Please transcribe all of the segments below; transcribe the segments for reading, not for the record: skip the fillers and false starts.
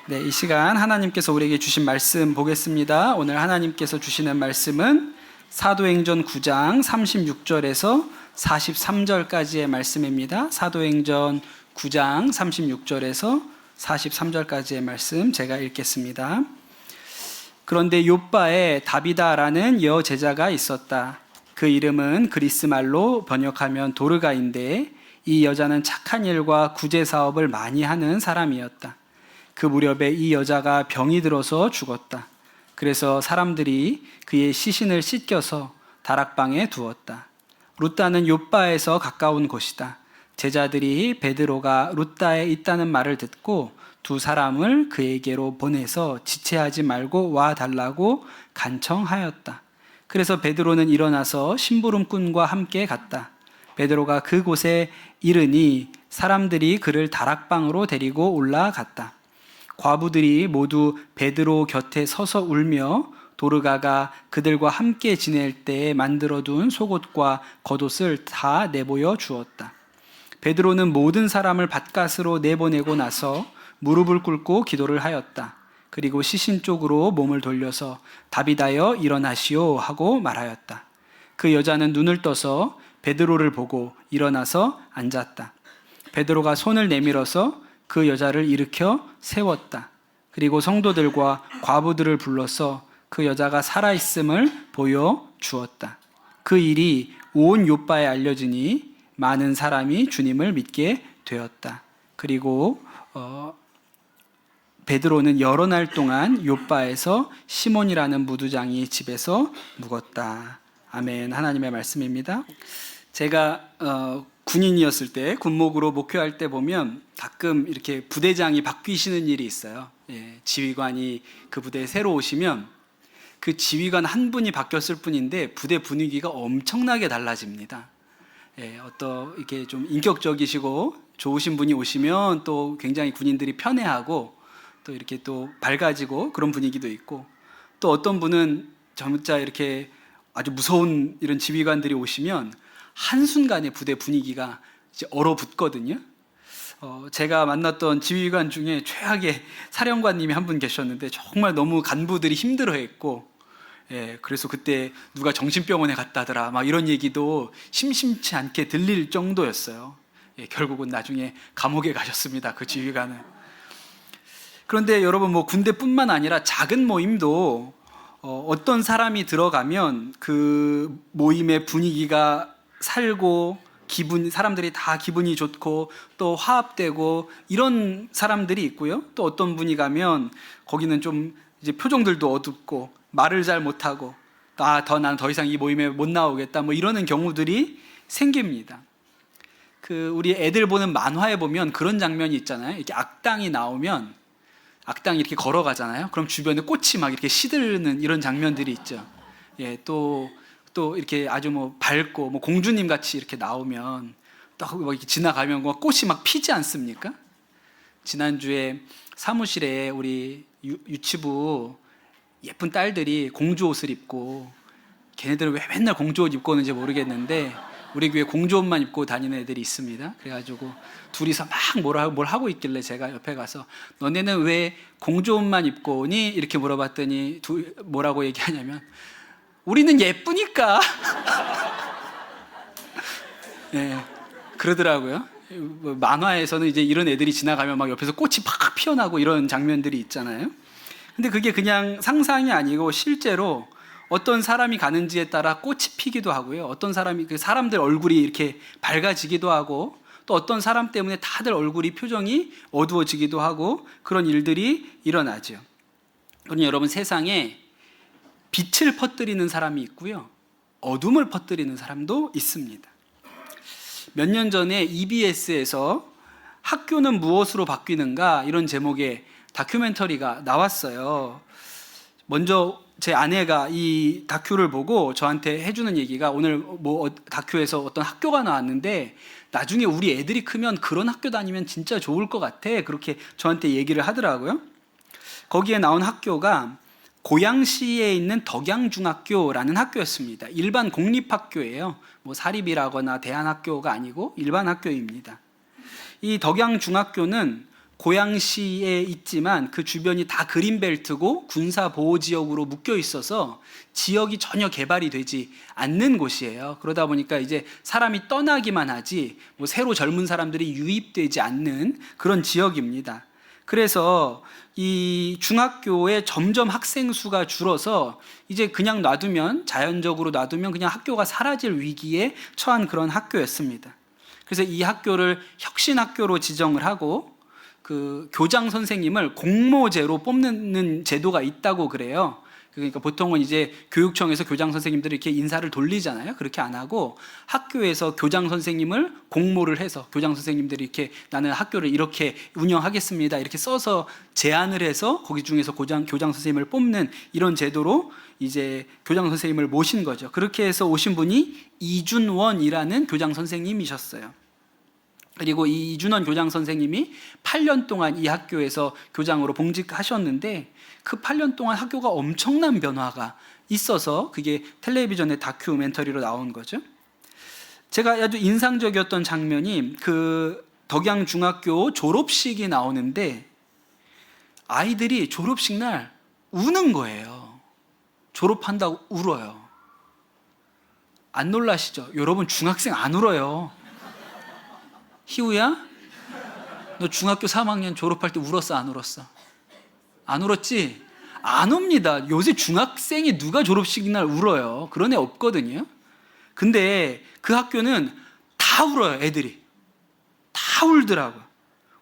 네, 이 시간 하나님께서 우리에게 주신 말씀 보겠습니다. 오늘 하나님께서 주시는 말씀은 사도행전 9장 36절에서 43절까지의 말씀입니다. 사도행전 9장 36절에서 43절까지의 말씀 제가 읽겠습니다. 그런데 욥바에 다비다라는 여제자가 있었다. 그 이름은 그리스말로 번역하면 도르가인데 이 여자는 착한 일과 구제 사업을 많이 하는 사람이었다. 그 무렵에 이 여자가 병이 들어서 죽었다. 그래서 사람들이 그의 시신을 씻겨서 다락방에 두었다. 룻다는 욥바에서 가까운 곳이다. 제자들이 베드로가 룻다에 있다는 말을 듣고 두 사람을 그에게로 보내서 지체하지 말고 와 달라고 간청하였다. 그래서 베드로는 일어나서 심부름꾼과 함께 갔다. 베드로가 그곳에 이르니 사람들이 그를 다락방으로 데리고 올라갔다. 과부들이 모두 베드로 곁에 서서 울며 도르가가 그들과 함께 지낼 때에 만들어둔 속옷과 겉옷을 다 내보여 주었다. 베드로는 모든 사람을 밭가스로 내보내고 나서 무릎을 꿇고 기도를 하였다. 그리고 시신 쪽으로 몸을 돌려서 다비다여 일어나시오 하고 말하였다. 그 여자는 눈을 떠서 베드로를 보고 일어나서 앉았다. 베드로가 손을 내밀어서 그 여자를 일으켜 세웠다. 그리고 성도들과 과부들을 불러서 그 여자가 살아있음을 보여주었다. 그 일이 온 욥바에 알려지니 많은 사람이 주님을 믿게 되었다. 그리고 베드로는 여러 날 동안 욥바에서 시몬이라는 무두장이 집에서 묵었다. 아멘. 하나님의 말씀입니다. 제가 군인이었을 때 군목으로 목회할 때 보면 가끔 이렇게 부대장이 바뀌시는 일이 있어요. 지휘관이 그 부대에 새로 오시면 그 지휘관 한 분이 바뀌었을 뿐인데 부대 분위기가 엄청나게 달라집니다. 이렇게 좀 인격적이시고 좋으신 분이 오시면 또 굉장히 군인들이 편애하고 또 이렇게 또 밝아지고 그런 분위기도 있고, 또 어떤 분은 진짜 이렇게 아주 무서운 이런 지휘관들이 오시면 한순간에 부대 분위기가 이제 얼어붙거든요. 제가 만났던 지휘관 중에 최악의 사령관님이 한 분 계셨는데 정말 너무 간부들이 힘들어했고, 그래서 그때 누가 정신병원에 갔다더라 막 이런 얘기도 심심치 않게 들릴 정도였어요. 결국은 나중에 감옥에 가셨습니다, 그 지휘관은. 그런데 여러분, 군대뿐만 아니라 작은 모임도 어떤 사람이 들어가면 그 모임의 분위기가 살고 사람들이 다 기분이 좋고 또 화합되고 이런 사람들이 있고요. 또 어떤 분이 가면 거기는 좀 이제 표정들도 어둡고 말을 잘 못하고 난 더 이상 이 모임에 못 나오겠다 이러는 경우들이 생깁니다. 우리 애들 보는 만화에 보면 그런 장면이 있잖아요. 이렇게 악당이 나오면 악당이 이렇게 걸어가잖아요. 그럼 주변에 꽃이 막 이렇게 시드르는 이런 장면들이 있죠. 또 이렇게 아주 밝고 공주님 같이 이렇게 나오면 또 이렇게 지나가면 꽃이 막 피지 않습니까? 지난주에 사무실에 우리 유치부 예쁜 딸들이 공주 옷을 입고, 걔네들은 왜 맨날 공주 옷 입고 오는지 모르겠는데 우리 교회 공주 옷만 입고 다니는 애들이 있습니다. 그래가지고 둘이서 막 뭘 하고 있길래 제가 옆에 가서 너네는 왜 공주 옷만 입고 오니? 이렇게 물어봤더니 뭐라고 얘기하냐면 우리는 예쁘니까. 그러더라고요. 만화에서는 이제 이런 애들이 지나가면 막 옆에서 꽃이 팍 피어나고 이런 장면들이 있잖아요. 근데 그게 그냥 상상이 아니고 실제로 어떤 사람이 가는지에 따라 꽃이 피기도 하고요. 어떤 사람이 사람들 얼굴이 이렇게 밝아지기도 하고, 또 어떤 사람 때문에 다들 얼굴이 표정이 어두워지기도 하고 그런 일들이 일어나죠. 그러니 여러분, 세상에 빛을 퍼뜨리는 사람이 있고요, 어둠을 퍼뜨리는 사람도 있습니다. 몇 년 전에 EBS에서 학교는 무엇으로 바뀌는가 이런 제목의 다큐멘터리가 나왔어요. 먼저 제 아내가 이 다큐를 보고 저한테 해주는 얘기가, 오늘 다큐에서 어떤 학교가 나왔는데 나중에 우리 애들이 크면 그런 학교 다니면 진짜 좋을 것 같아, 그렇게 저한테 얘기를 하더라고요. 거기에 나온 학교가 고양시에 있는 덕양중학교라는 학교였습니다. 일반 공립학교예요. 사립이라거나 대안학교가 아니고 일반 학교입니다. 이 덕양중학교는 고양시에 있지만 그 주변이 다 그린벨트고 군사보호지역으로 묶여 있어서 지역이 전혀 개발이 되지 않는 곳이에요. 그러다 보니까 이제 사람이 떠나기만 하지 뭐 새로 젊은 사람들이 유입되지 않는 그런 지역입니다. 그래서 이 중학교에 점점 학생 수가 줄어서 이제 그냥 놔두면, 자연적으로 놔두면 그냥 학교가 사라질 위기에 처한 그런 학교였습니다. 그래서 이 학교를 혁신학교로 지정을 하고 그 교장 선생님을 공모제로 뽑는 제도가 있다고 그래요. 그러니까 보통은 이제 교육청에서 교장 선생님들이 이렇게 인사를 돌리잖아요. 그렇게 안 하고 학교에서 교장 선생님을 공모를 해서 교장 선생님들이 이렇게 나는 학교를 이렇게 운영하겠습니다 이렇게 써서 제안을 해서 거기 중에서 교장 선생님을 뽑는 이런 제도로 이제 교장 선생님을 모신 거죠. 그렇게 해서 오신 분이 이준원이라는 교장 선생님이셨어요. 그리고 이 이준원 교장 선생님이 8년 동안 이 학교에서 교장으로 봉직하셨는데 그 8년 동안 학교가 엄청난 변화가 있어서 그게 텔레비전의 다큐멘터리로 나온 거죠. 제가 아주 인상적이었던 장면이 그 덕양중학교 졸업식이 나오는데 아이들이 졸업식 날 우는 거예요. 졸업한다고 울어요. 안 놀라시죠? 여러분 중학생 안 울어요. 희우야? 너 중학교 3학년 졸업할 때 울었어? 안 울었어? 안 울었지? 안 웁니다. 요새 중학생이 누가 졸업식 날 울어요? 그런 애 없거든요. 근데 그 학교는 다 울어요. 애들이 다 울더라고요.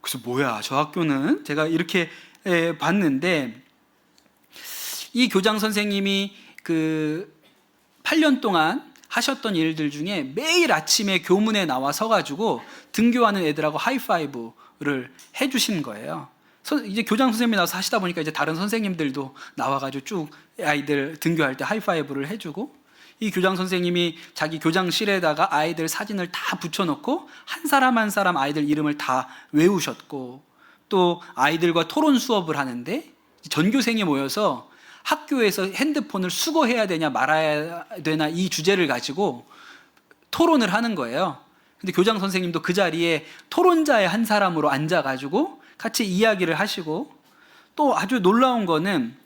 그래서 뭐야 저 학교는, 제가 이렇게 봤는데 이 교장 선생님이 그 8년 동안 하셨던 일들 중에 매일 아침에 교문에 나와 서가지고 등교하는 애들하고 하이파이브를 해주신 거예요. 이제 교장 선생님이 나와서 하시다 보니까 이제 다른 선생님들도 나와가지고 쭉 아이들 등교할 때 하이파이브를 해주고, 이 교장 선생님이 자기 교장실에다가 아이들 사진을 다 붙여놓고 한 사람 한 사람 아이들 이름을 다 외우셨고, 또 아이들과 토론 수업을 하는데 전교생이 모여서 학교에서 핸드폰을 수거해야 되냐 말아야 되나 이 주제를 가지고 토론을 하는 거예요. 근데 교장 선생님도 그 자리에 토론자의 한 사람으로 앉아가지고 같이 이야기를 하시고, 또 아주 놀라운 거는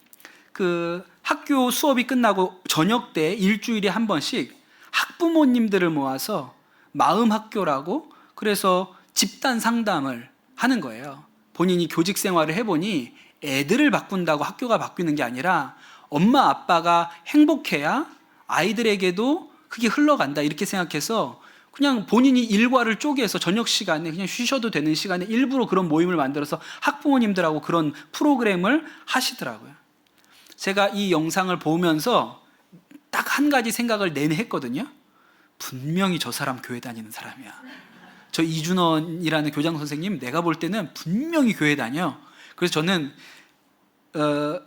그 학교 수업이 끝나고 저녁 때 일주일에 한 번씩 학부모님들을 모아서 마음학교라고, 그래서 집단 상담을 하는 거예요. 본인이 교직 생활을 해보니 애들을 바꾼다고 학교가 바뀌는 게 아니라 엄마 아빠가 행복해야 아이들에게도 그게 흘러간다 이렇게 생각해서 그냥 본인이 일과를 쪼개서 저녁 시간에 그냥 쉬셔도 되는 시간에 일부러 그런 모임을 만들어서 학부모님들하고 그런 프로그램을 하시더라고요. 제가 이 영상을 보면서 딱 한 가지 생각을 내내 했거든요. 분명히 저 사람 교회 다니는 사람이야. 저 이준원이라는 교장 선생님 내가 볼 때는 분명히 교회 다녀. 그래서 저는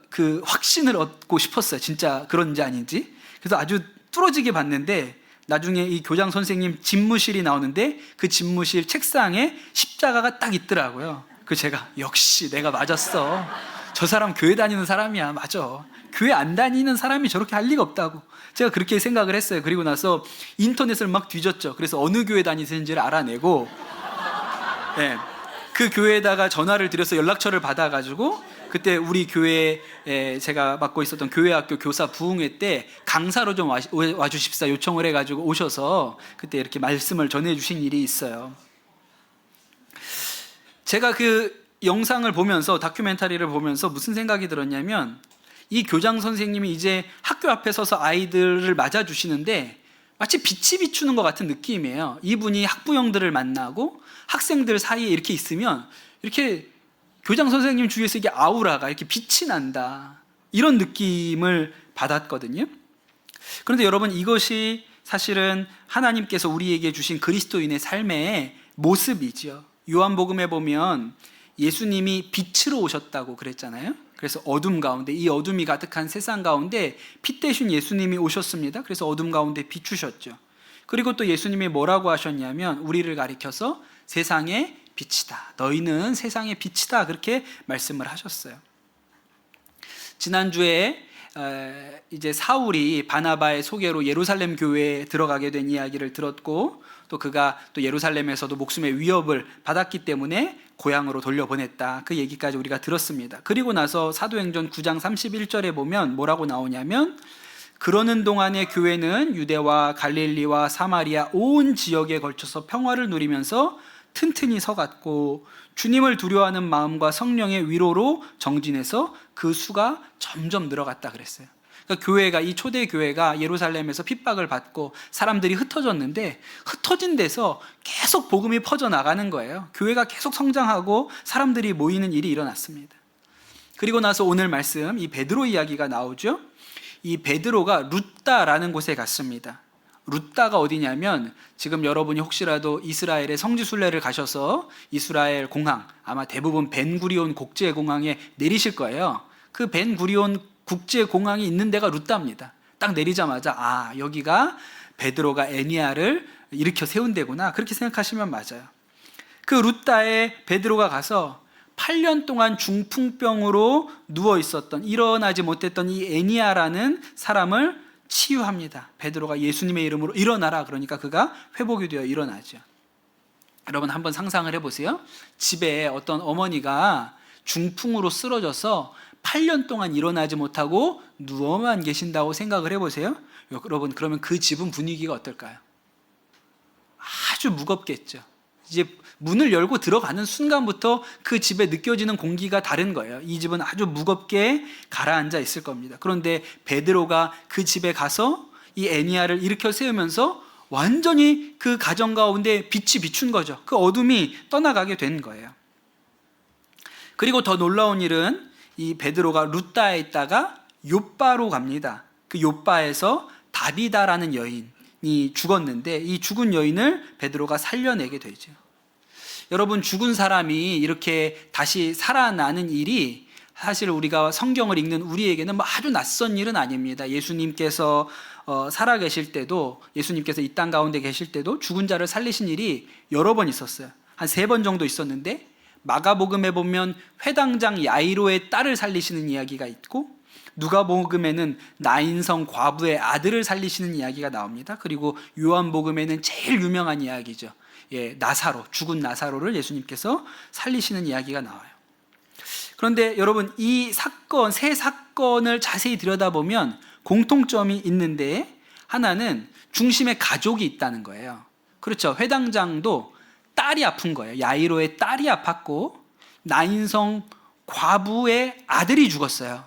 그 확신을 얻고 싶었어요. 진짜 그런지 아닌지. 그래서 아주 뚫어지게 봤는데 나중에 이 교장 선생님 집무실이 나오는데 그 집무실 책상에 십자가가 딱 있더라고요. 그래서 제가 역시 내가 맞았어. 저 사람 교회 다니는 사람이야. 맞아. 교회 안 다니는 사람이 저렇게 할 리가 없다고 제가 그렇게 생각을 했어요. 그리고 나서 인터넷을 막 뒤졌죠. 그래서 어느 교회 다니시는지를 알아내고 네, 그 교회에다가 전화를 드려서 연락처를 받아가지고 그때 우리 교회에 제가 맡고 있었던 교회학교 교사 부흥회 때 강사로 좀 와주십사 요청을 해가지고 오셔서 그때 이렇게 말씀을 전해주신 일이 있어요. 제가 그 영상을 보면서, 다큐멘터리를 보면서 무슨 생각이 들었냐면, 이 교장 선생님이 이제 학교 앞에 서서 아이들을 맞아주시는데 마치 빛이 비추는 것 같은 느낌이에요. 이분이 학부형들을 만나고 학생들 사이에 이렇게 있으면 이렇게 교장 선생님 주위에서 이게 아우라가 이렇게 빛이 난다, 이런 느낌을 받았거든요. 그런데 여러분, 이것이 사실은 하나님께서 우리에게 주신 그리스도인의 삶의 모습이죠. 요한복음에 보면 예수님이 빛으로 오셨다고 그랬잖아요. 그래서 어둠 가운데, 이 어둠이 가득한 세상 가운데 빛 대신 예수님이 오셨습니다. 그래서 어둠 가운데 비추셨죠. 그리고 또 예수님이 뭐라고 하셨냐면 우리를 가리켜서 세상의 빛이다, 너희는 세상의 빛이다, 그렇게 말씀을 하셨어요. 지난주에 이제 사울이 바나바의 소개로 예루살렘 교회에 들어가게 된 이야기를 들었고, 또 그가 또 예루살렘에서도 목숨의 위협을 받았기 때문에 고향으로 돌려보냈다. 그 얘기까지 우리가 들었습니다. 그리고 나서 사도행전 9장 31절에 보면 뭐라고 나오냐면, 그러는 동안에 교회는 유대와 갈릴리와 사마리아 온 지역에 걸쳐서 평화를 누리면서 튼튼히 서갔고, 주님을 두려워하는 마음과 성령의 위로로 정진해서 그 수가 점점 늘어갔다 그랬어요. 그러니까 교회가, 이 초대 교회가 예루살렘에서 핍박을 받고 사람들이 흩어졌는데, 흩어진 데서 계속 복음이 퍼져나가는 거예요. 교회가 계속 성장하고 사람들이 모이는 일이 일어났습니다. 그리고 나서 오늘 말씀, 이 베드로 이야기가 나오죠. 이 베드로가 룻다라는 곳에 갔습니다. 룻다가 어디냐면, 지금 여러분이 혹시라도 이스라엘의 성지순례를 가셔서 이스라엘 공항, 아마 대부분 벤구리온 국제공항에 내리실 거예요. 그 벤구리온 국제공항이 있는 데가 룻다입니다. 딱 내리자마자 여기가 베드로가 에니야를 일으켜 세운 데구나, 그렇게 생각하시면 맞아요. 그 룻다에 베드로가 가서 8년 동안 중풍병으로 누워 있었던, 일어나지 못했던 이 에니야라는 사람을 치유합니다. 베드로가 예수님의 이름으로 일어나라 그러니까 그가 회복이 되어 일어나죠. 여러분 한번 상상을 해보세요. 집에 어떤 어머니가 중풍으로 쓰러져서 8년 동안 일어나지 못하고 누워만 계신다고 생각을 해보세요. 여러분, 그러면 그 집은 분위기가 어떨까요? 아주 무겁겠죠. 이제 문을 열고 들어가는 순간부터 그 집에 느껴지는 공기가 다른 거예요. 이 집은 아주 무겁게 가라앉아 있을 겁니다. 그런데 베드로가 그 집에 가서 이 에니야를 일으켜 세우면서 완전히 그 가정 가운데 빛이 비춘 거죠. 그 어둠이 떠나가게 된 거예요. 그리고 더 놀라운 일은, 이 베드로가 룻다에 있다가 욥바로 갑니다. 그 욥바에서 다비다라는 여인이 죽었는데, 이 죽은 여인을 베드로가 살려내게 되죠. 여러분, 죽은 사람이 이렇게 다시 살아나는 일이 사실 우리가 성경을 읽는 우리에게는 아주 낯선 일은 아닙니다. 예수님께서 살아계실 때도, 예수님께서 이 땅 가운데 계실 때도 죽은 자를 살리신 일이 여러 번 있었어요. 한 3번 정도 있었는데, 마가복음에 보면 회당장 야이로의 딸을 살리시는 이야기가 있고, 누가복음에는 나인성 과부의 아들을 살리시는 이야기가 나옵니다. 그리고 요한복음에는 제일 유명한 이야기죠. 나사로, 죽은 나사로를 예수님께서 살리시는 이야기가 나와요. 그런데 여러분, 이 사건, 세 사건을 자세히 들여다보면 공통점이 있는데, 하나는 중심에 가족이 있다는 거예요. 그렇죠. 회당장도 딸이 아픈 거예요. 야이로의 딸이 아팠고, 나인성 과부의 아들이 죽었어요.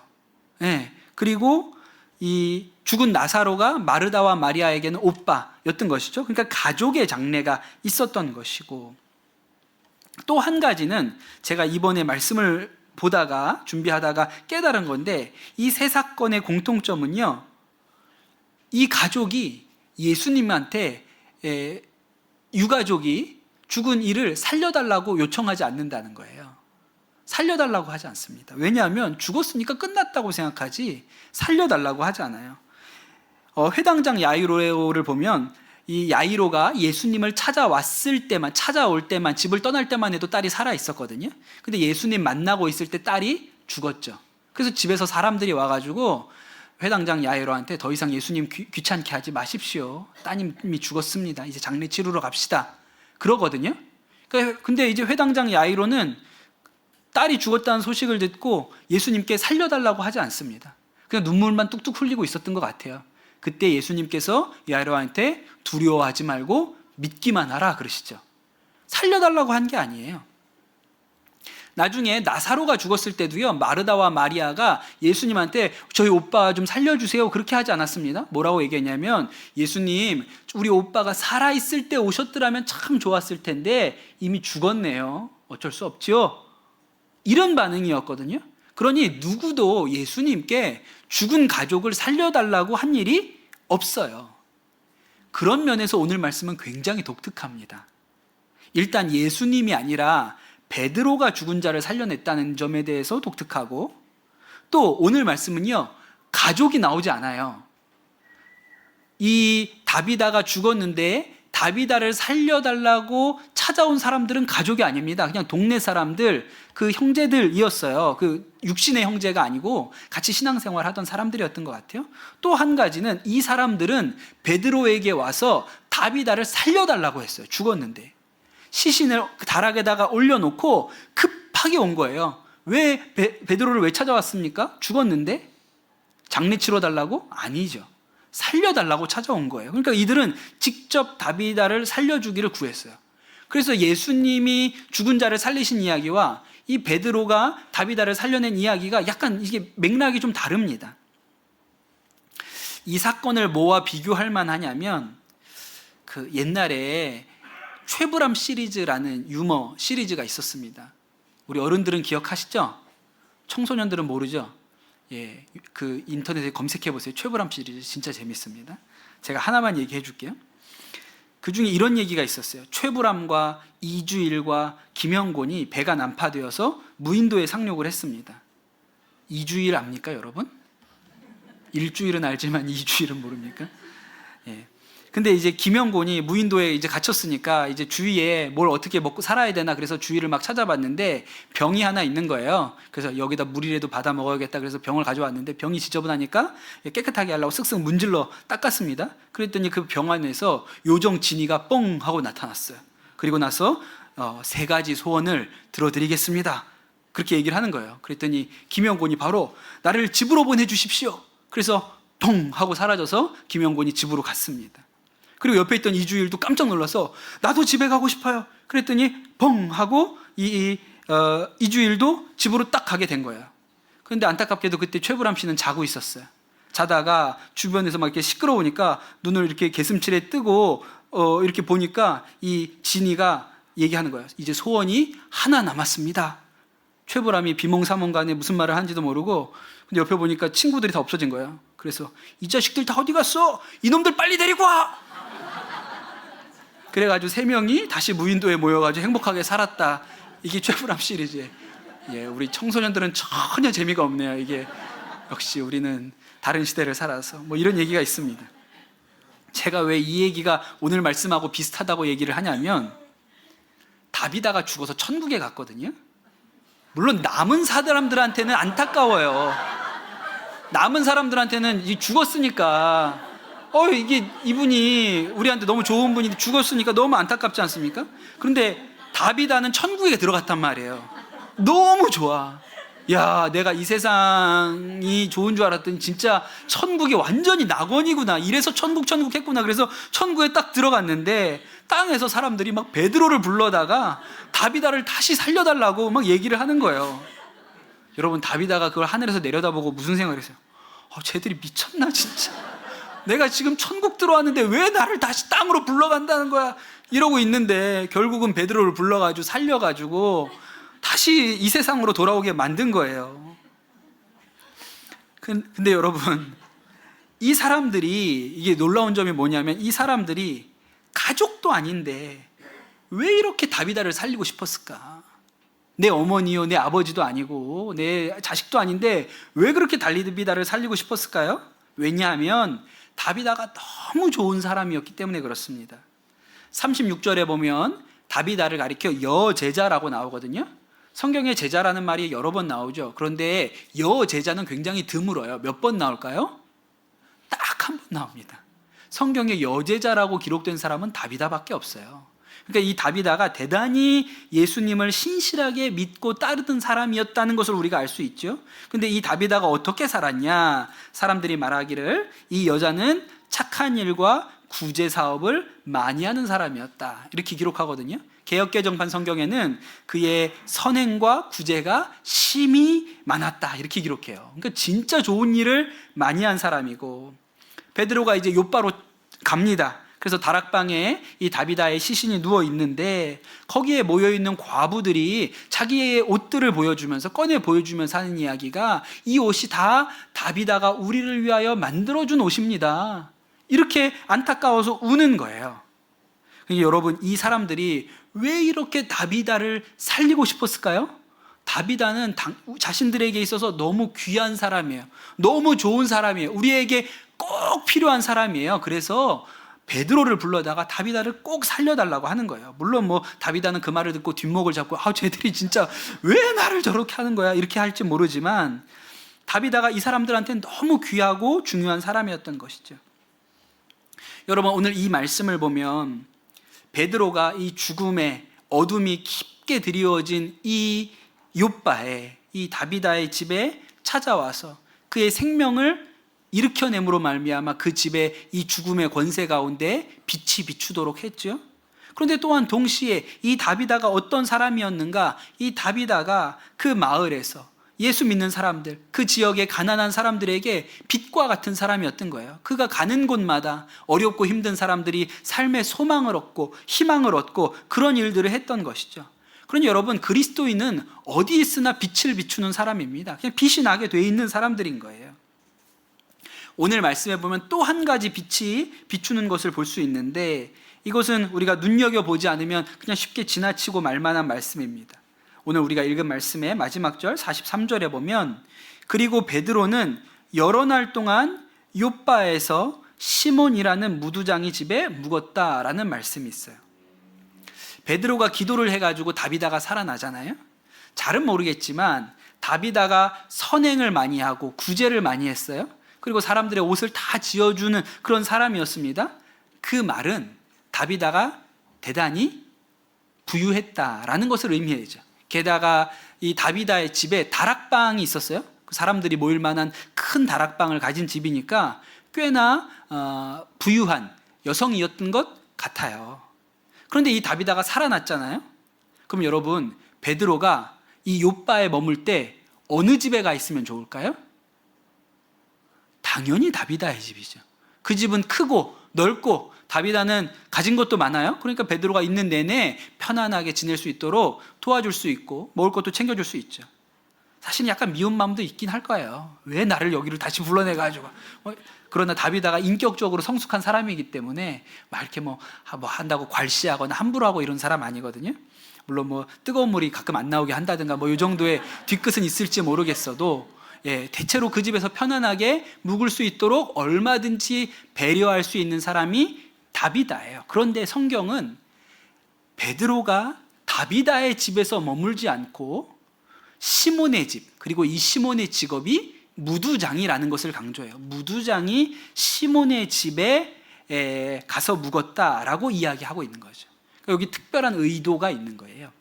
그리고 이 죽은 나사로가 마르다와 마리아에게는 오빠였던 것이죠. 그러니까 가족의 장례가 있었던 것이고, 또 한 가지는 제가 이번에 말씀을 보다가 준비하다가 깨달은 건데, 이 세 사건의 공통점은요, 이 가족이 예수님한테, 유가족이 죽은 이를 살려달라고 요청하지 않는다는 거예요. 살려달라고 하지 않습니다. 왜냐하면 죽었으니까 끝났다고 생각하지 살려달라고 하지 않아요. 회당장 야이로를 보면, 이 야이로가 예수님을 찾아올 때만, 집을 떠날 때만 해도 딸이 살아 있었거든요. 근데 예수님 만나고 있을 때 딸이 죽었죠. 그래서 집에서 사람들이 와가지고 회당장 야이로한테 더 이상 예수님 귀찮게 하지 마십시오. 따님이 죽었습니다. 이제 장례 치르러 갑시다. 그러거든요. 근데 이제 회당장 야이로는 딸이 죽었다는 소식을 듣고 예수님께 살려달라고 하지 않습니다. 그냥 눈물만 뚝뚝 흘리고 있었던 것 같아요. 그때 예수님께서 야이로한테 두려워하지 말고 믿기만 하라 그러시죠. 살려달라고 한 게 아니에요. 나중에 나사로가 죽었을 때도요, 마르다와 마리아가 예수님한테 저희 오빠 좀 살려주세요 그렇게 하지 않았습니다. 뭐라고 얘기했냐면, 예수님, 우리 오빠가 살아있을 때 오셨더라면 참 좋았을 텐데 이미 죽었네요. 어쩔 수 없죠. 이런 반응이었거든요. 그러니 누구도 예수님께 죽은 가족을 살려달라고 한 일이 없어요. 그런 면에서 오늘 말씀은 굉장히 독특합니다. 일단 예수님이 아니라 베드로가 죽은 자를 살려냈다는 점에 대해서 독특하고, 또 오늘 말씀은요, 가족이 나오지 않아요. 이 다비다가 죽었는데 다비다를 살려달라고 찾아온 사람들은 가족이 아닙니다. 그냥 동네 사람들, 그 형제들이었어요. 그 육신의 형제가 아니고 같이 신앙생활 하던 사람들이었던 것 같아요. 또 한 가지는, 이 사람들은 베드로에게 와서 다비다를 살려달라고 했어요. 죽었는데. 시신을 다락에다가 올려놓고 급하게 온 거예요. 왜 베드로를 왜 찾아왔습니까? 죽었는데? 장례 치러달라고? 아니죠. 살려달라고 찾아온 거예요. 그러니까 이들은 직접 다비다를 살려주기를 구했어요. 그래서 예수님이 죽은 자를 살리신 이야기와 이 베드로가 다비다를 살려낸 이야기가 약간 이게 맥락이 좀 다릅니다. 이 사건을 뭐와 비교할 만하냐면 그 옛날에 최불암 시리즈라는 유머 시리즈가 있었습니다. 우리 어른들은 기억하시죠? 청소년들은 모르죠? 예, 그 인터넷에 검색해 보세요. 최불암 시리즈 진짜 재밌습니다. 제가 하나만 얘기해 줄게요. 그 중에 이런 얘기가 있었어요. 최불암과 이주일과 김영곤이 배가 난파되어서 무인도에 상륙을 했습니다. 이주일 압니까, 여러분? 일주일은 알지만 이주일은 모릅니까? 예. 근데 이제 김영곤이 무인도에 이제 갇혔으니까 이제 주위에 뭘 어떻게 먹고 살아야 되나 그래서 주위를 막 찾아봤는데 병이 하나 있는 거예요. 그래서 여기다 물이라도 받아 먹어야겠다 그래서 병을 가져왔는데 병이 지저분하니까 깨끗하게 하려고 쓱쓱 문질러 닦았습니다. 그랬더니 그 병 안에서 요정 진이가 뻥 하고 나타났어요. 그리고 나서 3가지 소원을 들어드리겠습니다. 그렇게 얘기를 하는 거예요. 그랬더니 김영곤이 바로 나를 집으로 보내주십시오. 그래서 펑 하고 사라져서 김영곤이 집으로 갔습니다. 그리고 옆에 있던 이주일도 깜짝 놀라서 나도 집에 가고 싶어요. 그랬더니 펑 하고 이주일도 집으로 딱 가게 된 거예요. 그런데 안타깝게도 그때 최불암 씨는 자고 있었어요. 자다가 주변에서 막 이렇게 시끄러우니까 눈을 이렇게 개슴칠에 뜨고 이렇게 보니까 이 진이가 얘기하는 거예요. 이제 소원이 하나 남았습니다. 최불암이 비몽사몽간에 무슨 말을 하는지도 모르고 근데 옆에 보니까 친구들이 다 없어진 거예요. 그래서 이 자식들 다 어디 갔어? 이놈들 빨리 데리고 와! 그래가지고 3명이 다시 무인도에 모여가지고 행복하게 살았다. 이게 최불암 시리즈예요. 예, 우리 청소년들은 전혀 재미가 없네요. 이게 역시 우리는 다른 시대를 살아서 뭐 이런 얘기가 있습니다. 제가 왜 이 얘기가 오늘 말씀하고 비슷하다고 얘기를 하냐면 다비다가 죽어서 천국에 갔거든요. 물론 남은 사람들한테는 안타까워요. 남은 사람들한테는 죽었으니까 이게 이분이 우리한테 너무 좋은 분인데 죽었으니까 너무 안타깝지 않습니까? 그런데 다비다는 천국에 들어갔단 말이에요. 너무 좋아. 야, 내가 이 세상이 좋은 줄 알았더니 진짜 천국이 완전히 낙원이구나. 이래서 천국 했구나. 그래서 천국에 딱 들어갔는데 땅에서 사람들이 막 베드로를 불러다가 다비다를 다시 살려달라고 막 얘기를 하는 거예요. 여러분, 다비다가 그걸 하늘에서 내려다보고 무슨 생각을 했어요? 쟤들이 미쳤나 진짜. 내가 지금 천국 들어왔는데 왜 나를 다시 땅으로 불러간다는 거야? 이러고 있는데 결국은 베드로를 불러가지고 살려가지고 다시 이 세상으로 돌아오게 만든 거예요. 근데 여러분, 이 사람들이 이게 놀라운 점이 뭐냐면 이 사람들이 가족도 아닌데 왜 이렇게 다비다를 살리고 싶었을까? 내 어머니요, 내 아버지도 아니고 내 자식도 아닌데 왜 그렇게 다비다를 살리고 싶었을까요? 왜냐하면 다비다가 너무 좋은 사람이었기 때문에 그렇습니다. 36절에 보면 다비다를 가리켜 여제자라고 나오거든요. 성경에 제자라는 말이 여러 번 나오죠. 그런데 여제자는 굉장히 드물어요. 몇 번 나올까요? 딱 한 번 나옵니다. 성경에 여제자라고 기록된 사람은 다비다밖에 없어요. 그러니까 이 다비다가 대단히 예수님을 신실하게 믿고 따르던 사람이었다는 것을 우리가 알 수 있죠. 근데 이 다비다가 어떻게 살았냐? 사람들이 말하기를 이 여자는 착한 일과 구제 사업을 많이 하는 사람이었다. 이렇게 기록하거든요. 개역개정판 성경에는 그의 선행과 구제가 심히 많았다. 이렇게 기록해요. 그러니까 진짜 좋은 일을 많이 한 사람이고 베드로가 이제 요바로 갑니다. 그래서 다락방에 이 다비다의 시신이 누워 있는데 거기에 모여있는 과부들이 자기의 옷들을 보여주면서 꺼내 보여주면서 하는 이야기가 이 옷이 다 다비다가 우리를 위하여 만들어준 옷입니다. 이렇게 안타까워서 우는 거예요. 그러니까 여러분, 이 사람들이 왜 이렇게 다비다를 살리고 싶었을까요? 다비다는 자신들에게 있어서 너무 귀한 사람이에요. 너무 좋은 사람이에요. 우리에게 꼭 필요한 사람이에요. 그래서 베드로를 불러다가 다비다를 꼭 살려달라고 하는 거예요. 물론 뭐 다비다는 그 말을 듣고 뒷목을 잡고 쟤들이 진짜 왜 나를 저렇게 하는 거야 이렇게 할지 모르지만 다비다가 이 사람들한테는 너무 귀하고 중요한 사람이었던 것이죠. 여러분, 오늘 이 말씀을 보면 베드로가 이 죽음에 어둠이 깊게 드리워진 이 욥바에, 이 다비다의 집에 찾아와서 그의 생명을 일으켜냄으로 말미암아 그 집에 이 죽음의 권세 가운데 빛이 비추도록 했죠. 그런데 또한 동시에 이 다비다가 어떤 사람이었는가? 이 다비다가 그 마을에서 예수 믿는 사람들, 그 지역의 가난한 사람들에게 빛과 같은 사람이었던 거예요. 그가 가는 곳마다 어렵고 힘든 사람들이 삶의 소망을 얻고 희망을 얻고 그런 일들을 했던 것이죠. 그러니 여러분, 그리스도인은 어디 있으나 빛을 비추는 사람입니다. 그냥 빛이 나게 돼 있는 사람들인 거예요. 오늘 말씀해 보면 또 한 가지 빛이 비추는 것을 볼 수 있는데, 이것은 우리가 눈여겨보지 않으면 그냥 쉽게 지나치고 말만한 말씀입니다. 오늘 우리가 읽은 말씀의 마지막 절 43절에 보면, 그리고 베드로는 여러 날 동안 욥바에서 시몬이라는 무두장이 집에 묵었다라는 말씀이 있어요. 베드로가 기도를 해가지고 다비다가 살아나잖아요. 잘은 모르겠지만 다비다가 선행을 많이 하고 구제를 많이 했어요. 그리고 사람들의 옷을 다 지어주는 그런 사람이었습니다. 그 말은 다비다가 대단히 부유했다라는 것을 의미해야죠. 게다가 이 다비다의 집에 다락방이 있었어요. 사람들이 모일 만한 큰 다락방을 가진 집이니까 꽤나 부유한 여성이었던 것 같아요. 그런데 이 다비다가 살아났잖아요. 그럼 여러분, 베드로가 이 욥바에 머물 때 어느 집에 가 있으면 좋을까요? 당연히 다비다의 집이죠. 그 집은 크고 넓고 다비다는 가진 것도 많아요. 그러니까 베드로가 있는 내내 편안하게 지낼 수 있도록 도와줄 수 있고 먹을 것도 챙겨줄 수 있죠. 사실 약간 미운 마음도 있긴 할 거예요. 왜 나를 여기를 다시 불러내가지고. 그러나 다비다가 인격적으로 성숙한 사람이기 때문에 막 이렇게 뭐 한다고 괄시하거나 함부로 하고 이런 사람 아니거든요. 물론 뭐 뜨거운 물이 가끔 안 나오게 한다든가 뭐 이 정도의 뒤끝은 있을지 모르겠어도, 대체로 그 집에서 편안하게 묵을 수 있도록 얼마든지 배려할 수 있는 사람이 다비다예요. 그런데 성경은 베드로가 다비다의 집에서 머물지 않고 시몬의 집, 그리고 이 시몬의 직업이 무두장이라는 것을 강조해요. 무두장이 시몬의 집에 가서 묵었다라고 이야기하고 있는 거죠. 여기 특별한 의도가 있는 거예요.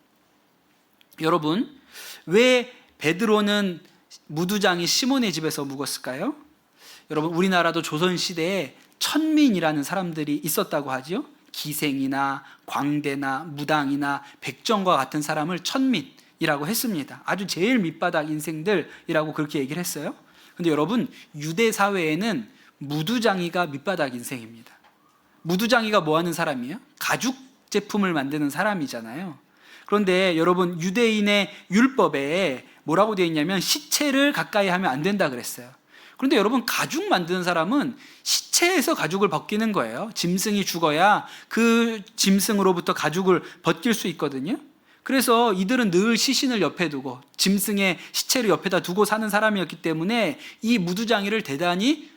여러분, 왜 베드로는 무두장이 시몬의 집에서 묵었을까요? 여러분, 우리나라도 조선시대에 천민이라는 사람들이 있었다고 하죠. 기생이나 광대나 무당이나 백정과 같은 사람을 천민이라고 했습니다. 아주 제일 밑바닥 인생들이라고 그렇게 얘기를 했어요. 근데 여러분, 유대 사회에는 무두장이가 밑바닥 인생입니다. 무두장이가 뭐 하는 사람이에요? 가죽 제품을 만드는 사람이잖아요. 그런데 여러분, 유대인의 율법에 뭐라고 되어 있냐면 시체를 가까이 하면 안 된다 그랬어요. 그런데 여러분, 가죽 만드는 사람은 시체에서 가죽을 벗기는 거예요. 짐승이 죽어야 그 짐승으로부터 가죽을 벗길 수 있거든요. 그래서 이들은 늘 시신을 옆에 두고 짐승의 시체를 옆에다 두고 사는 사람이었기 때문에 이 무두장이를 대단히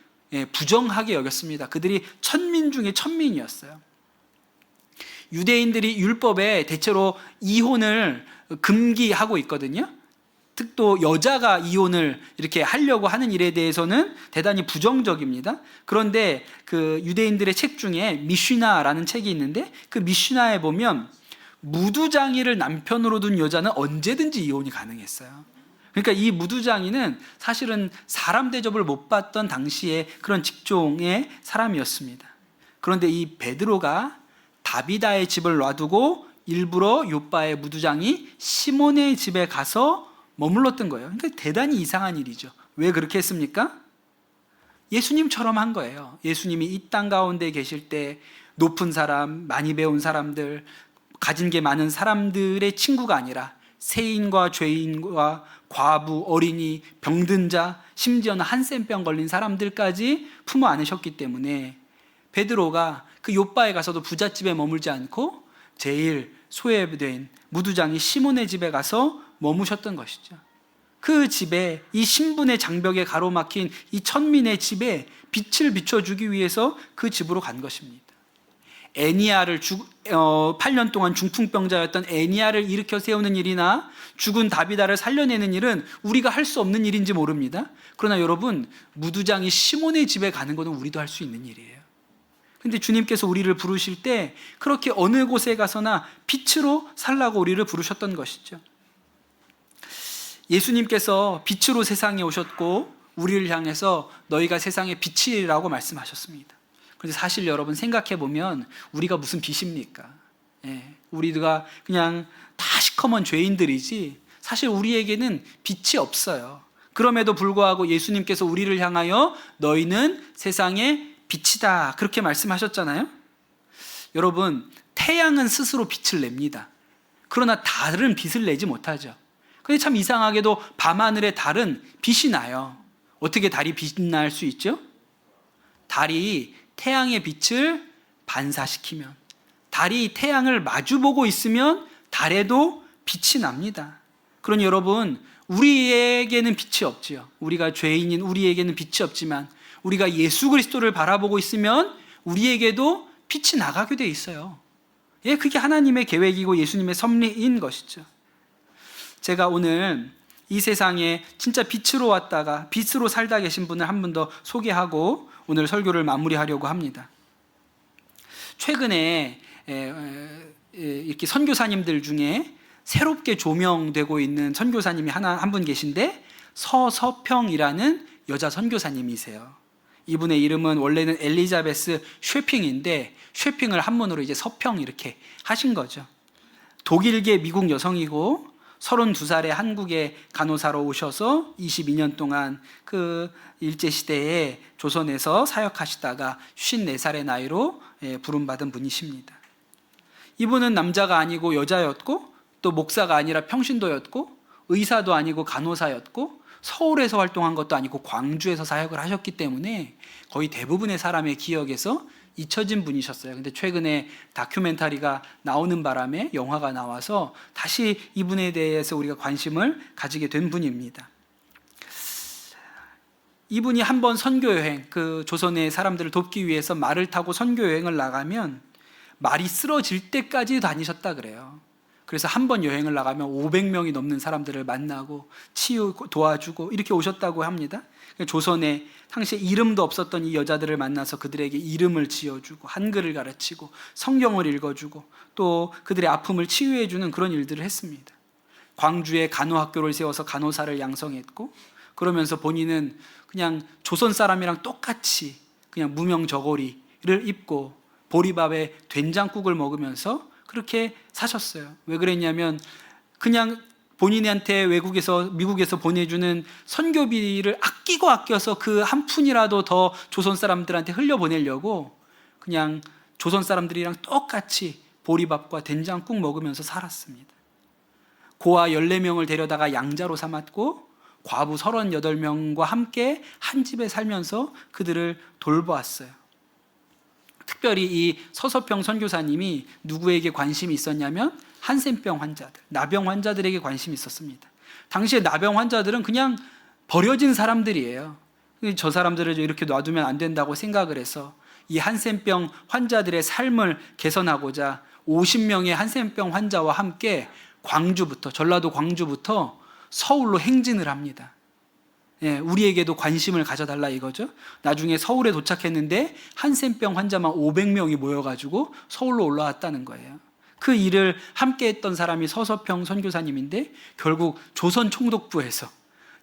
부정하게 여겼습니다. 그들이 천민 중에 천민이었어요. 유대인들이 율법에 대체로 이혼을 금기하고 있거든요. 특도 여자가 이혼을 이렇게 하려고 하는 일에 대해서는 대단히 부정적입니다. 그런데 그 유대인들의 책 중에 미슈나라는 책이 있는데, 그 미슈나에 보면 무두장이를 남편으로 둔 여자는 언제든지 이혼이 가능했어요. 그러니까 이 무두장이는 사실은 사람 대접을 못 받던 당시의 그런 직종의 사람이었습니다. 그런데 이 베드로가 다비다의 집을 놔두고 일부러 욥바의 무두장이 시몬의 집에 가서 머물렀던 거예요. 그러니까 대단히 이상한 일이죠. 왜 그렇게 했습니까? 예수님처럼 한 거예요. 예수님이 이 땅 가운데 계실 때 높은 사람, 많이 배운 사람들, 가진 게 많은 사람들의 친구가 아니라 세인과 죄인과 과부, 어린이, 병든 자, 심지어는 한센병 걸린 사람들까지 품어 안으셨기 때문에 베드로가 그 욥바에 가서도 부잣집에 머물지 않고 제일 소외된 무두장이 시몬의 집에 가서 머무셨던 것이죠. 그 집에, 이 신분의 장벽에 가로막힌 이 천민의 집에 빛을 비춰주기 위해서 그 집으로 간 것입니다. 애니야를 8년 동안 중풍병자였던 애니야를 일으켜 세우는 일이나 죽은 다비다를 살려내는 일은 우리가 할 수 없는 일인지 모릅니다. 그러나 여러분, 무두장이 시몬의 집에 가는 것은 우리도 할 수 있는 일이에요. 근데 주님께서 우리를 부르실 때 그렇게 어느 곳에 가서나 빛으로 살라고 우리를 부르셨던 것이죠. 예수님께서 빛으로 세상에 오셨고 우리를 향해서 너희가 세상의 빛이라고 말씀하셨습니다. 그런데 사실 여러분 생각해 보면 우리가 무슨 빛입니까? 우리가 그냥 다 시커먼 죄인들이지 사실 우리에게는 빛이 없어요. 그럼에도 불구하고 예수님께서 우리를 향하여 너희는 세상의 빛이다 그렇게 말씀하셨잖아요. 여러분, 태양은 스스로 빛을 냅니다. 그러나 달은 빛을 내지 못하죠. 근데 참 이상하게도 밤하늘에 달은 빛이 나요. 어떻게 달이 빛날 수 있죠? 달이 태양의 빛을 반사시키면, 달이 태양을 마주보고 있으면 달에도 빛이 납니다. 그러니 여러분, 우리에게는 빛이 없지요. 우리가 죄인인 우리에게는 빛이 없지만 우리가 예수 그리스도를 바라보고 있으면 우리에게도 빛이 나가게 돼 있어요. 그게 하나님의 계획이고 예수님의 섭리인 것이죠. 제가 오늘 이 세상에 진짜 빛으로 왔다가 빛으로 살다 계신 분을 한 분 더 소개하고 오늘 설교를 마무리하려고 합니다. 최근에 이렇게 선교사님들 중에 새롭게 조명되고 있는 선교사님이 한 분 계신데 서서평이라는 여자 선교사님이세요. 이분의 이름은 원래는 엘리자베스 쉐핑인데 쉐핑을 한문으로 이제 서평 이렇게 하신 거죠. 독일계 미국 여성이고 32살에 한국에 간호사로 오셔서 22년 동안 그 일제시대에 조선에서 사역하시다가 54살의 나이로 부름받은 분이십니다. 이분은 남자가 아니고 여자였고 또 목사가 아니라 평신도였고 의사도 아니고 간호사였고 서울에서 활동한 것도 아니고 광주에서 사역을 하셨기 때문에 거의 대부분의 사람의 기억에서 잊혀진 분이셨어요. 근데 최근에 다큐멘터리가 나오는 바람에 영화가 나와서 다시 이분에 대해서 우리가 관심을 가지게 된 분입니다. 이분이 한번 선교여행, 그 조선의 사람들을 돕기 위해서 말을 타고 선교여행을 나가면 말이 쓰러질 때까지 다니셨다 그래요. 그래서 한 번 여행을 나가면 500명이 넘는 사람들을 만나고 치유고 도와주고 이렇게 오셨다고 합니다. 조선에 당시에 이름도 없었던 이 여자들을 만나서 그들에게 이름을 지어주고 한글을 가르치고 성경을 읽어주고 또 그들의 아픔을 치유해주는 그런 일들을 했습니다. 광주에 간호학교를 세워서 간호사를 양성했고 그러면서 본인은 그냥 조선 사람이랑 똑같이 그냥 무명 저고리를 입고 보리밥에 된장국을 먹으면서 그렇게 사셨어요. 왜 그랬냐면 그냥 본인한테 외국에서 미국에서 보내주는 선교비를 아껴서 그 한 푼이라도 더 조선 사람들한테 흘려보내려고 그냥 조선 사람들이랑 똑같이 보리밥과 된장국 먹으면서 살았습니다. 고아 14명을 데려다가 양자로 삼았고 과부 38명과 함께 한 집에 살면서 그들을 돌보았어요. 특별히 이 서서평 선교사님이 누구에게 관심이 있었냐면 한센병 환자들, 나병 환자들에게 관심이 있었습니다. 당시에 나병 환자들은 그냥 버려진 사람들이에요. 저 사람들을 이렇게 놔두면 안 된다고 생각을 해서 이 한센병 환자들의 삶을 개선하고자 50명의 한센병 환자와 함께 광주부터, 전라도 광주부터 서울로 행진을 합니다. 우리에게도 관심을 가져달라 이거죠. 나중에 서울에 도착했는데 한센병 환자만 500명이 모여가지고 서울로 올라왔다는 거예요. 그 일을 함께 했던 사람이 서서평 선교사님인데 결국 조선 총독부에서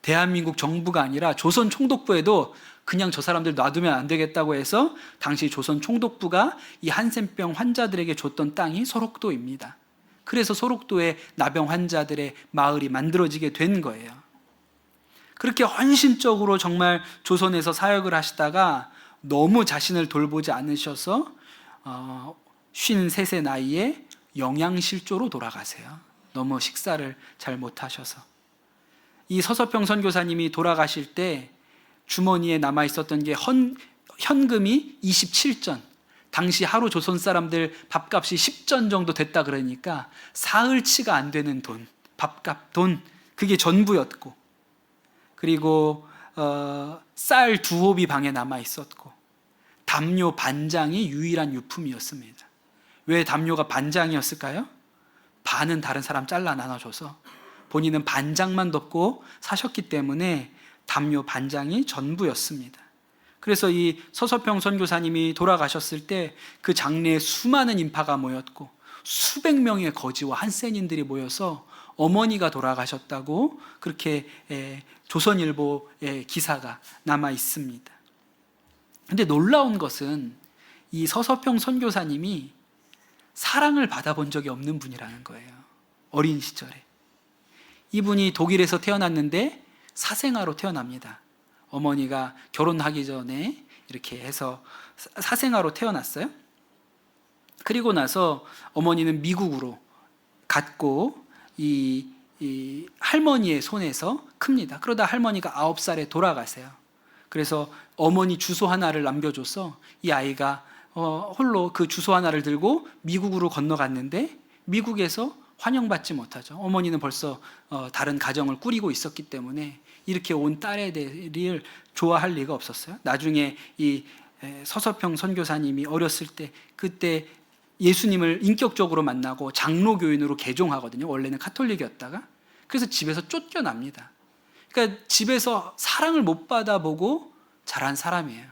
대한민국 정부가 아니라 조선 총독부에도 그냥 저 사람들 놔두면 안 되겠다고 해서 당시 조선 총독부가 이 한센병 환자들에게 줬던 땅이 소록도입니다. 그래서 소록도에 나병 환자들의 마을이 만들어지게 된 거예요. 그렇게 헌신적으로 정말 조선에서 사역을 하시다가 너무 자신을 돌보지 않으셔서 53세 나이에 영양실조로 돌아가세요. 너무 식사를 잘 못하셔서. 이 서서평 선교사님이 돌아가실 때 주머니에 남아있었던 게 현금이 27전, 당시 하루 조선 사람들 밥값이 10전 정도 됐다 그러니까 사흘치가 안 되는 돈, 밥값 돈, 그게 전부였고 그리고 쌀 2홉이 방에 남아 있었고 담요 반장이 유일한 유품이었습니다. 왜 담요가 반장이었을까요? 반은 다른 사람 잘라 나눠줘서 본인은 반장만 덮고 사셨기 때문에 담요 반장이 전부였습니다. 그래서 이 서서평 선교사님이 돌아가셨을 때 그 장례에 수많은 인파가 모였고 수백 명의 거지와 한센인들이 모여서 어머니가 돌아가셨다고 그렇게 조선일보의 기사가 남아 있습니다. 근데 놀라운 것은 이 서서평 선교사님이 사랑을 받아본 적이 없는 분이라는 거예요. 어린 시절에. 이분이 독일에서 태어났는데 사생아로 태어납니다. 어머니가 결혼하기 전에 이렇게 해서 사생아로 태어났어요. 그리고 나서 어머니는 미국으로 갔고 이 할머니의 손에서 큽니다. 그러다 할머니가 9살에 돌아가세요. 그래서 어머니 주소 하나를 남겨줘서 이 아이가 홀로 그 주소 하나를 들고 미국으로 건너갔는데 미국에서 환영받지 못하죠. 어머니는 벌써 다른 가정을 꾸리고 있었기 때문에 이렇게 온 딸애들을 좋아할 리가 없었어요. 나중에 이 서서평 선교사님이 어렸을 때 그때 예수님을 인격적으로 만나고 장로교인으로 개종하거든요. 원래는 카톨릭이었다가. 그래서 집에서 쫓겨납니다. 그러니까 집에서 사랑을 못 받아보고 자란 사람이에요.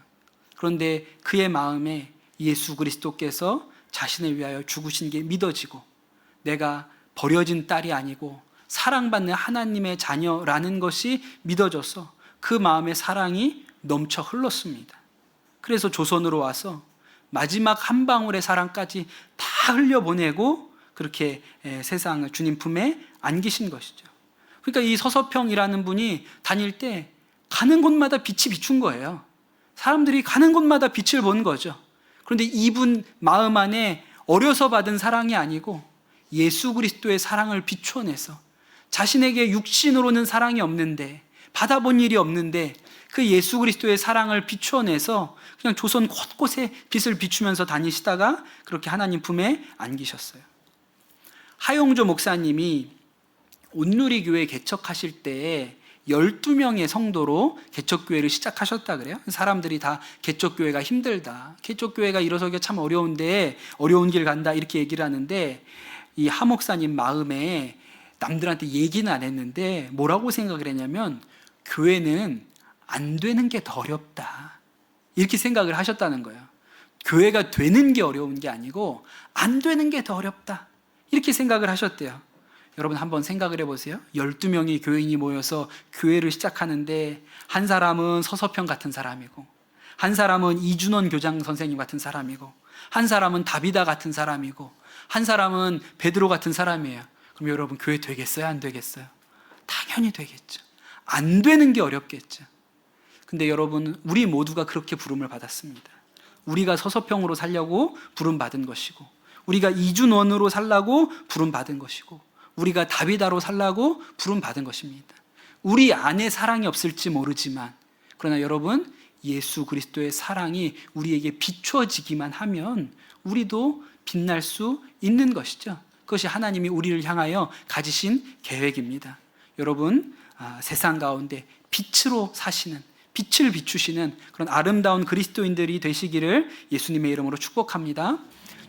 그런데 그의 마음에 예수 그리스도께서 자신을 위하여 죽으신 게 믿어지고 내가 버려진 딸이 아니고 사랑받는 하나님의 자녀라는 것이 믿어져서 그 마음의 사랑이 넘쳐 흘렀습니다. 그래서 조선으로 와서 마지막 한 방울의 사랑까지 다 흘려보내고 그렇게 세상을 주님 품에 안기신 것이죠. 그러니까 이 서서평이라는 분이 다닐 때 가는 곳마다 빛이 비춘 거예요. 사람들이 가는 곳마다 빛을 본 거죠. 그런데 이분 마음 안에 어려서 받은 사랑이 아니고 예수 그리스도의 사랑을 비춰내서 자신에게 육신으로는 사랑이 없는데 받아본 일이 없는데 그 예수 그리스도의 사랑을 비춰내서 그냥 조선 곳곳에 빛을 비추면서 다니시다가 그렇게 하나님 품에 안기셨어요. 하용조 목사님이 온누리교회 개척하실 때 12명의 성도로 개척교회를 시작하셨다 그래요. 사람들이 다 개척교회가 힘들다, 개척교회가 일어서기가 참 어려운데 어려운 길 간다 이렇게 얘기를 하는데 이 하 목사님 마음에 남들한테 얘기는 안 했는데 뭐라고 생각을 했냐면 교회는 안 되는 게 더 어렵다 이렇게 생각을 하셨다는 거예요. 교회가 되는 게 어려운 게 아니고 안 되는 게 더 어렵다 이렇게 생각을 하셨대요. 여러분 한번 생각을 해보세요. 12명의 교인이 모여서 교회를 시작하는데 한 사람은 서서평 같은 사람이고 한 사람은 이준원 교장 선생님 같은 사람이고 한 사람은 다비다 같은 사람이고 한 사람은 베드로 같은 사람이에요. 그럼 여러분 교회 되겠어요? 안 되겠어요? 당연히 되겠죠. 안 되는 게 어렵겠죠. 근데 여러분 우리 모두가 그렇게 부름을 받았습니다. 우리가 서서평으로 살려고 부름 받은 것이고 우리가 이준원으로 살라고 부름 받은 것이고 우리가 다비다로 살라고 부름 받은 것입니다. 우리 안에 사랑이 없을지 모르지만 그러나 여러분 예수 그리스도의 사랑이 우리에게 비춰지기만 하면 우리도 빛날 수 있는 것이죠. 그것이 하나님이 우리를 향하여 가지신 계획입니다. 여러분 세상 가운데 빛으로 사시는 빛을 비추시는 그런 아름다운 그리스도인들이 되시기를 예수님의 이름으로 축복합니다.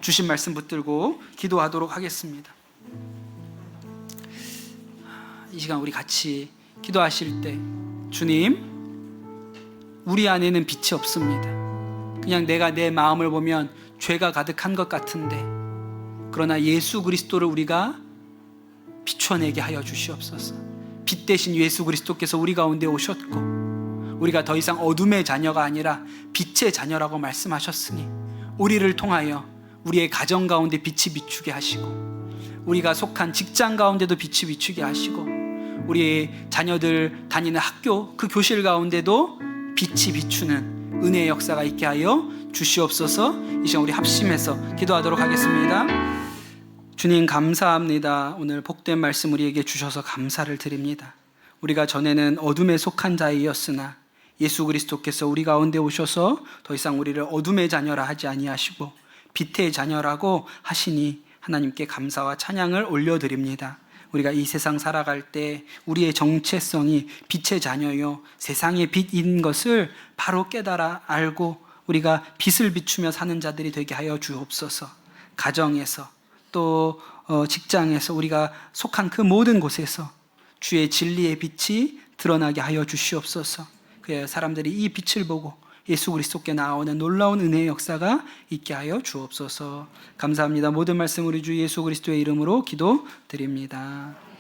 주신 말씀 붙들고 기도하도록 하겠습니다. 이 시간 우리 같이 기도하실 때 주님 우리 안에는 빛이 없습니다. 그냥 내가 내 마음을 보면 죄가 가득한 것 같은데 그러나 예수 그리스도를 우리가 비춰내게 하여 주시옵소서. 빛 대신 예수 그리스도께서 우리 가운데 오셨고 우리가 더 이상 어둠의 자녀가 아니라 빛의 자녀라고 말씀하셨으니 우리를 통하여 우리의 가정 가운데 빛이 비추게 하시고 우리가 속한 직장 가운데도 빛이 비추게 하시고 우리의 자녀들 다니는 학교 그 교실 가운데도 빛이 비추는 은혜의 역사가 있게 하여 주시옵소서. 이 시간 우리 합심해서 기도하도록 하겠습니다. 주님 감사합니다. 오늘 복된 말씀 우리에게 주셔서 감사를 드립니다. 우리가 전에는 어둠에 속한 자이었으나 예수 그리스도께서 우리 가운데 오셔서 더 이상 우리를 어둠의 자녀라 하지 아니하시고 빛의 자녀라고 하시니 하나님께 감사와 찬양을 올려드립니다. 우리가 이 세상 살아갈 때 우리의 정체성이 빛의 자녀요 세상의 빛인 것을 바로 깨달아 알고 우리가 빛을 비추며 사는 자들이 되게 하여 주옵소서. 가정에서 또 직장에서 우리가 속한 그 모든 곳에서 주의 진리의 빛이 드러나게 하여 주시옵소서. 그래야 사람들이 이 빛을 보고 예수 그리스도께 나오는 놀라운 은혜의 역사가 있게 하여 주옵소서. 감사합니다. 모든 말씀 우리 주 예수 그리스도의 이름으로 기도드립니다.